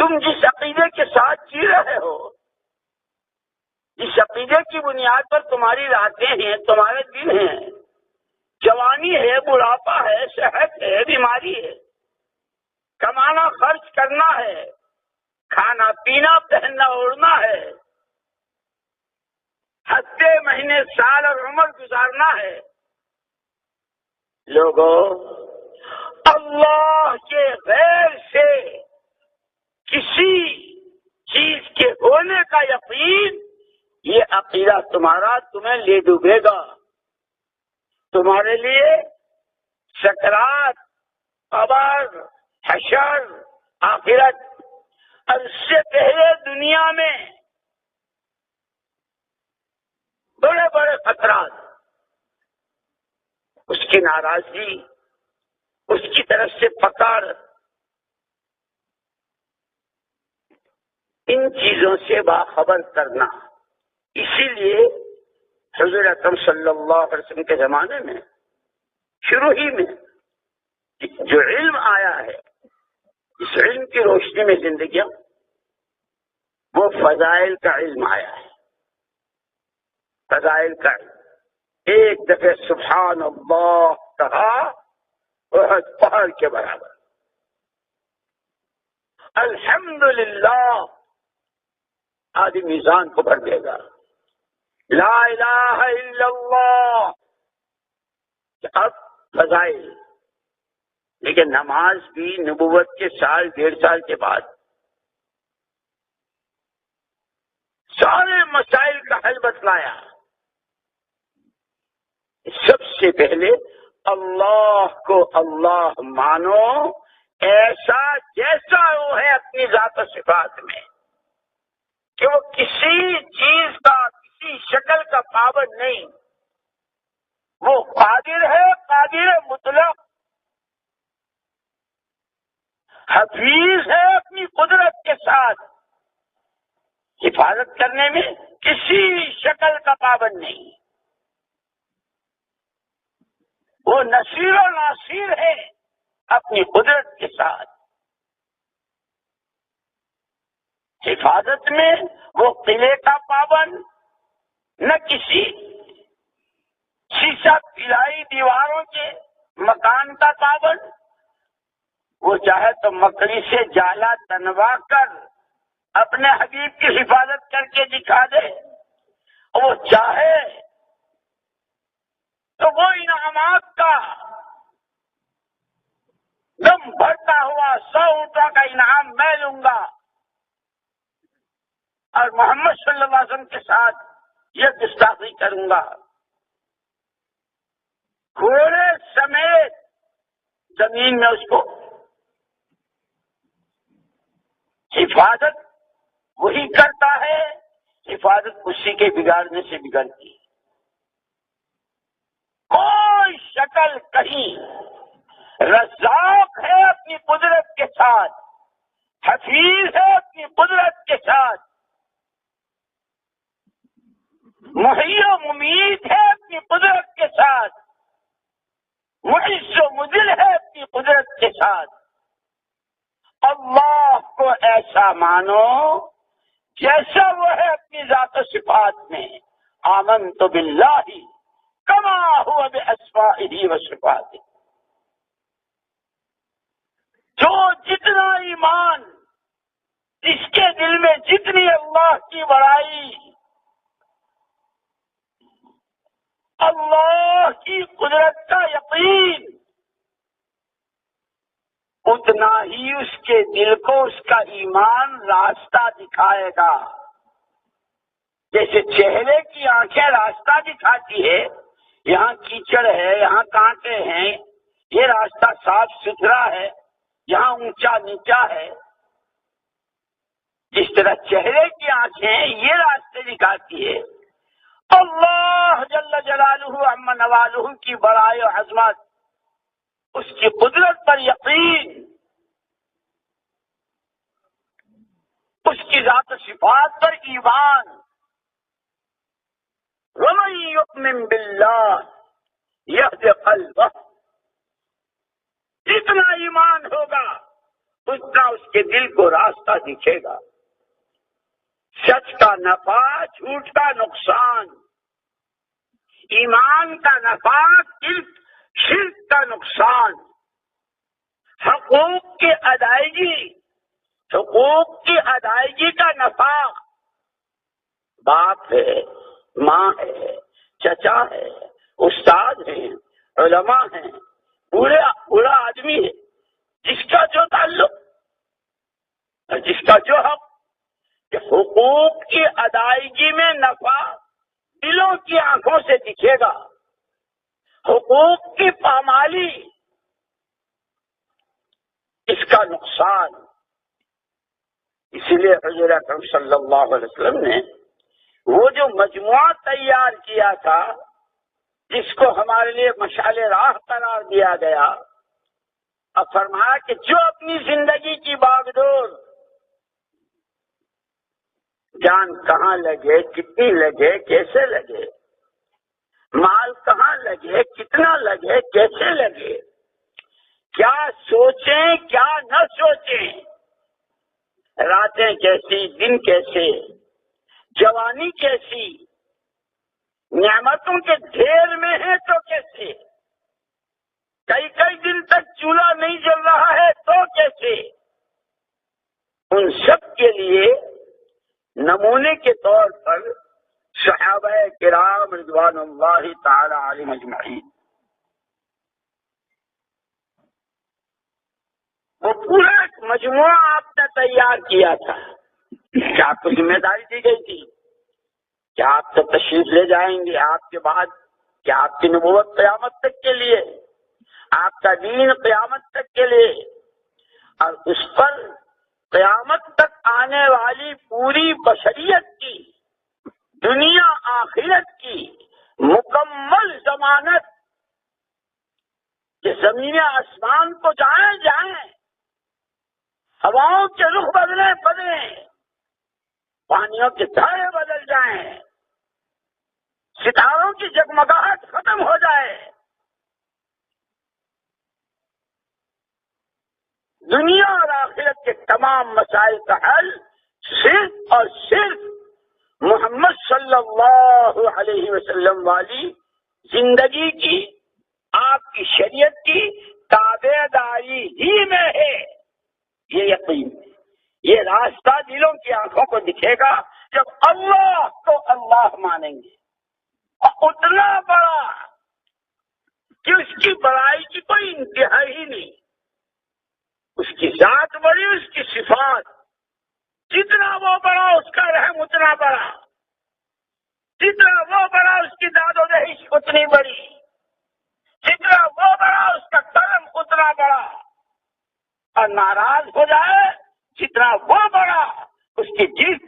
تم جس عقیدے کے ساتھ جی رہے ہو، جس عقیدے کی بنیاد پر تمہاری راتیں ہیں، تمہارے دن ہیں، جوانی ہے، بڑھاپا ہے، صحت ہے، بیماری ہے، کمانا خرچ کرنا ہے، کھانا پینا پہننا اوڑھنا ہے، ہفتے مہینے سال اور عمر گزارنا ہے، لوگوں اللہ کے غیر سے کسی چیز کے ہونے کا یقین، یہ عقیدہ تمہارا تمہیں لے ڈوبے گا. تمہارے لیے سکرات، قبر، حشر، آخرت، اور اس سے پہلے دنیا میں بڑے بڑے خطرات، اس کی ناراضگی، اس کی طرف سے پکڑ، ان چیزوں سے باخبر کرنا. اسی لیے حضور اکرم صلی اللہ علیہ وسلم کے زمانے میں شروع ہی میں جو علم آیا ہے، اس علم کی روشنی میں زندگیاں، وہ فضائل کا علم آیا ہے. فضائل کا علم. ایک دفعہ سبحان اللہ کہا احد پہاڑ کے برابر، الحمدللہ آدھی میزان کو بھر دے گا. لا الہ الا اللہ. اب فضائل. لیکن نماز بھی نبوت کے سال 1.5 سال کے بعد سارے مسائل کا حل بتلایا. سب سے پہلے اللہ کو اللہ مانو ایسا جیسا وہ ہے اپنی ذات و صفات میں، کہ وہ کسی چیز کا، کسی شکل کا پابند نہیں. وہ قادر ہے، قادر مطلق، حفیظ ہے اپنی قدرت کے ساتھ، حفاظت کرنے میں کسی شکل کا پابند نہیں. وہ نصیر و ناصیر ہے اپنی قدرت کے ساتھ. حفاظت میں وہ قلعے کا پابند، نہ کسی شیشہ پلائی دیواروں کے مکان کا پابند. وہ چاہے تو مکڑی سے جالا تنوا کر اپنے حبیب کی حفاظت کر کے دکھا دے. وہ چاہے تو وہ انعامات کا دم بھرتا ہوا 100 اونٹوں کا انعام میں لوں گا، اور محمد صلی اللہ علیہ وسلم کے ساتھ یہ گستاخی کروں گا. گھوڑے سمیت زمین میں اس کو حفاظت وہی کرتا ہے، حفاظت اسی کے بگاڑنے سے بگڑتی ہے. کوئی شکل کہیں، رزاق ہے اپنی قدرت کے ساتھ، حفیظ ہے اپنی قدرت کے ساتھ، محیی و ممیت ہے اپنی قدرت کے ساتھ، معز و مذل ہے اپنی قدرت کے ساتھ. اللہ کو ایسا مانو جیسا وہ ہے اپنی ذات و صفات میں. آمنت باللہ کما ہوا باسمائہ و صفاتہ. جو جتنا ایمان، جس کے دل میں جتنی اللہ کی بڑائی، اللہ کی قدرت کا یقین، اتنا ہی اس کے دل کو اس کا ایمان راستہ دکھائے گا. جیسے چہرے کی آنکھیں راستہ دکھاتی ہے، یہاں کیچڑ ہے، یہاں کانٹے ہیں، یہ راستہ صاف ستھرا ہے، یہاں اونچا نیچا ہے. جس طرح چہرے کی آنکھیں یہ راستے دکھاتی ہے، اللہ جل جلالہ عم نوالہ کی بڑائی و عظمت، اس کی قدرت پر یقین، اس کی ذات و صفات پر ایمان. وَمَن يُؤْمِن بِاللَّهِ يَهْدِ قَلْبَهُ. جتنا ایمان ہوگا اتنا اس کے دل کو راستہ دکھے گا. سچ کا نفع، جھوٹ کا نقصان، ایمان کا نفع، شرک کا نقصان، حقوق کی ادائیگی کا نفع. باپ ہے، ماں ہے، چچا ہے، استاد ہیں، علماء ہیں، بوڑھا آدمی ہے، جس کا جو تعلق، جس کا جو حق، کہ حقوق کی ادائیگی میں نفع دلوں کی آنکھوں سے دکھے گا. حقوق کی پامالی، اس کا نقصان. اسی لیے حضور اکرم صلی اللہ علیہ وسلم نے وہ جو مجموعہ تیار کیا تھا، جس کو ہمارے لیے مشعل راہ قرار دیا گیا، اب فرمایا کہ جو اپنی زندگی کی باغ ڈور، جان کہاں لگے، کتنی لگے، کیسے لگے، مال کہاں لگے، کتنا لگے، کیسے لگے، کیا سوچیں کیا نہ سوچیں، راتیں کیسی، دن کیسے، جوانی کیسی، نعمتوں کے ڈھیر میں ہے تو کیسے، کئی دن تک چولہا نہیں جل رہا ہے تو کیسے. ان سب کے لیے نمونے کے طور پر صحابہ کرام رضوان اللہ تعالی علیہم اجمعین، وہ پورا ایک مجموعہ آپ نے تیار کیا تھا کہ آپ کو ذمہ داری دی گئی تھی کہ آپ تو تشریف لے جائیں گے آپ کے بعد، کہ آپ کی نبوت قیامت تک کے لیے، آپ کا دین قیامت تک کے لیے، اور اس پر قیامت تک آنے والی پوری بشریت کی، دنیا آخرت کی مکمل ضمانت کہ زمین آسمان کو جائیں، ہواؤں کے رخ بدلیں، پانیوں کے دھارے بدل جائیں، ستاروں کی جگمگاہٹ ختم ہو جائے، دنیا اور آخرت کے تمام مسائل کا حل صرف اور صرف محمد صلی اللہ علیہ وسلم والی زندگی کی، آپ کی شریعت کی تابع داری ہی میں ہے. یہ یقین، یہ راستہ دلوں کی آنکھوں کو دکھے گا جب اللہ کو اللہ مانیں گے، اور اتنا بڑا کہ اس کی بڑائی کی کوئی انتہا ہی نہیں. اس کی ذات بڑی، اس کی صفات، جتنا وہ بڑا اس کا رحم اتنا بڑا، جتنا وہ بڑا اس کی داد و دہش اتنی بڑی، جتنا وہ بڑا اس کا کرم اتنا بڑا، اور ناراض ہو جائے جتنا وہ بڑا اس کی جیت